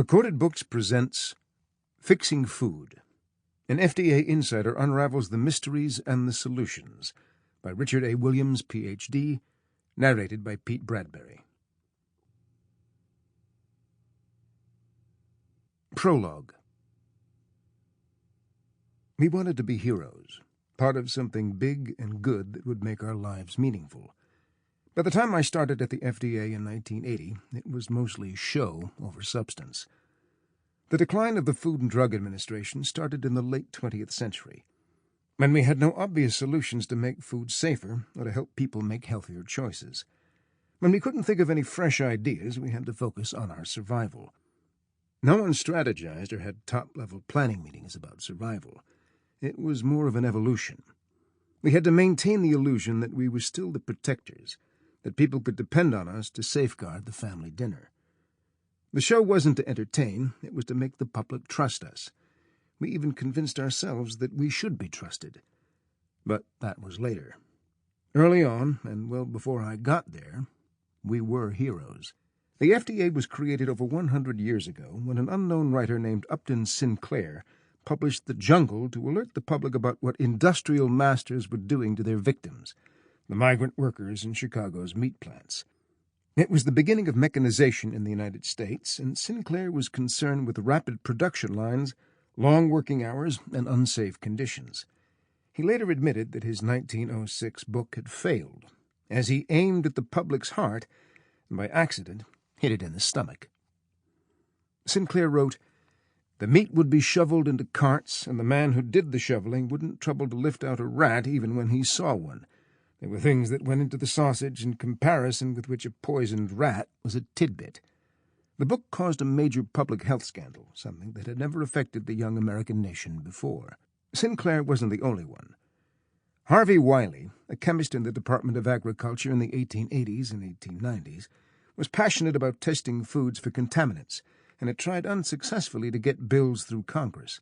Recorded Books presents Fixing Food. An FDA insider unravels the mysteries and the solutions by Richard A. Williams, Ph.D., narrated by Pete Bradbury. Prologue. We wanted to be heroes, part of something big and good that would make our lives meaningful. By the time I started at the FDA in 1980, it was mostly show over substance. The decline of the Food and Drug Administration started in the late 20th century, when we had no obvious solutions to make food safer or to help people make healthier choices. When we couldn't think of any fresh ideas, we had to focus on our survival. No one strategized or had top-level planning meetings about survival. It was more of an evolution. We had to maintain the illusion that we were still the protectors, that people could depend on us to safeguard the family dinner. The show wasn't to entertain, it was to make the public trust us. We even convinced ourselves that we should be trusted. But that was later. Early on, and well before I got there, we were heroes. The FDA was created over 100 years ago when an unknown writer named Upton Sinclair published The Jungle to alert the public about what industrial masters were doing to their victims, the migrant workers in Chicago's meat plants. It was the beginning of mechanization in the United States, and Sinclair was concerned with rapid production lines, long working hours, and unsafe conditions. He later admitted that his 1906 book had failed, as he aimed at the public's heart and by accident hit it in the stomach. Sinclair wrote, "The meat would be shoveled into carts, and the man who did the shoveling wouldn't trouble to lift out a rat even when he saw one. There were things that went into the sausage in comparison with which a poisoned rat was a tidbit." The book caused a major public health scandal, something that had never affected the young American nation before. Sinclair wasn't the only one. Harvey Wiley, a chemist in the Department of Agriculture in the 1880s and 1890s, was passionate about testing foods for contaminants, and had tried unsuccessfully to get bills through Congress.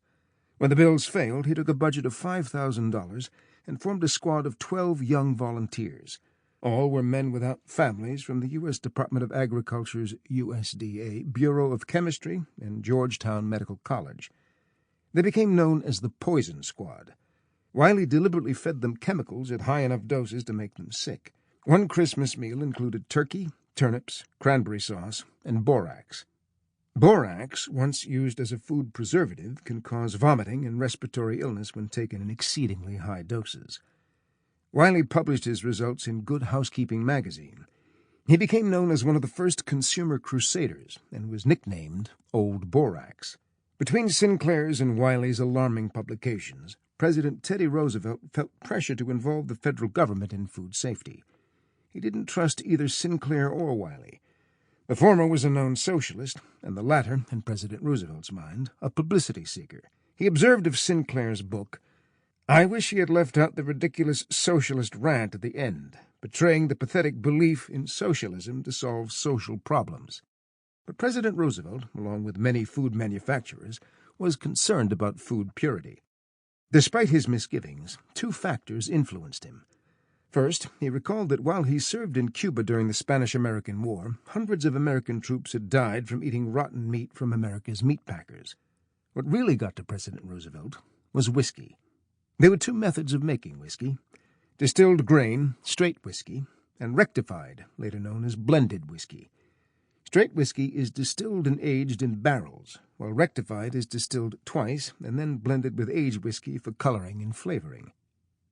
When the bills failed, he took a budget of $5,000 and formed a squad of 12 young volunteers. All were men without families from the U.S. Department of Agriculture's USDA Bureau of Chemistry and Georgetown Medical College. They became known as the Poison Squad. Wiley deliberately fed them chemicals at high enough doses to make them sick. One Christmas meal included turkey, turnips, cranberry sauce, and borax. Borax, once used as a food preservative, can cause vomiting and respiratory illness when taken in exceedingly high doses. Wiley published his results in Good Housekeeping magazine. He became known as one of the first consumer crusaders and was nicknamed Old Borax. Between Sinclair's and Wiley's alarming publications, President Teddy Roosevelt felt pressure to involve the federal government in food safety. He didn't trust either Sinclair or Wiley. The former was a known socialist, and the latter, in President Roosevelt's mind, a publicity seeker. He observed of Sinclair's book, "I wish he had left out the ridiculous socialist rant at the end, betraying the pathetic belief in socialism to solve social problems." But President Roosevelt, along with many food manufacturers, was concerned about food purity. Despite his misgivings, two factors influenced him. First, he recalled that while he served in Cuba during the Spanish-American War, hundreds of American troops had died from eating rotten meat from America's meat packers. What really got to President Roosevelt was whiskey. There were two methods of making whiskey: distilled grain, straight whiskey, and rectified, later known as blended whiskey. Straight whiskey is distilled and aged in barrels, while rectified is distilled twice and then blended with aged whiskey for coloring and flavoring.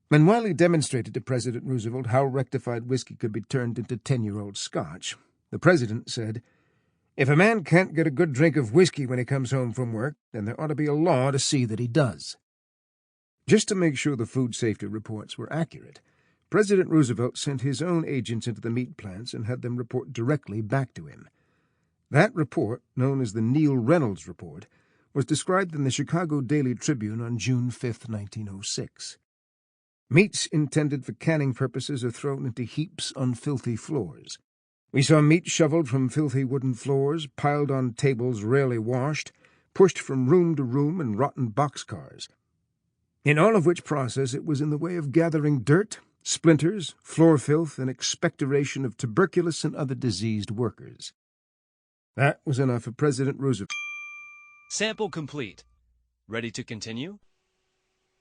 When Wiley demonstrated to President Roosevelt how rectified whiskey could be turned into 10-year-old Scotch, the president said, "If a man can't get a good drink of whiskey when he comes home from work, then there ought to be a law to see that he does." Just to make sure the food safety reports were accurate, President Roosevelt sent his own agents into the meat plants and had them report directly back to him. That report, known as the Neil Reynolds Report, was described in the Chicago Daily Tribune on June 5, 1906. Meats intended for canning purposes are thrown into heaps on filthy floors. We saw meat shoveled from filthy wooden floors, piled on tables rarely washed, pushed from room to room in rotten boxcars. In all of which process it was in the way of gathering dirt, splinters, floor filth, and expectoration of tuberculous and other diseased workers. That was enough for President Roosevelt. Sample complete. Ready to continue?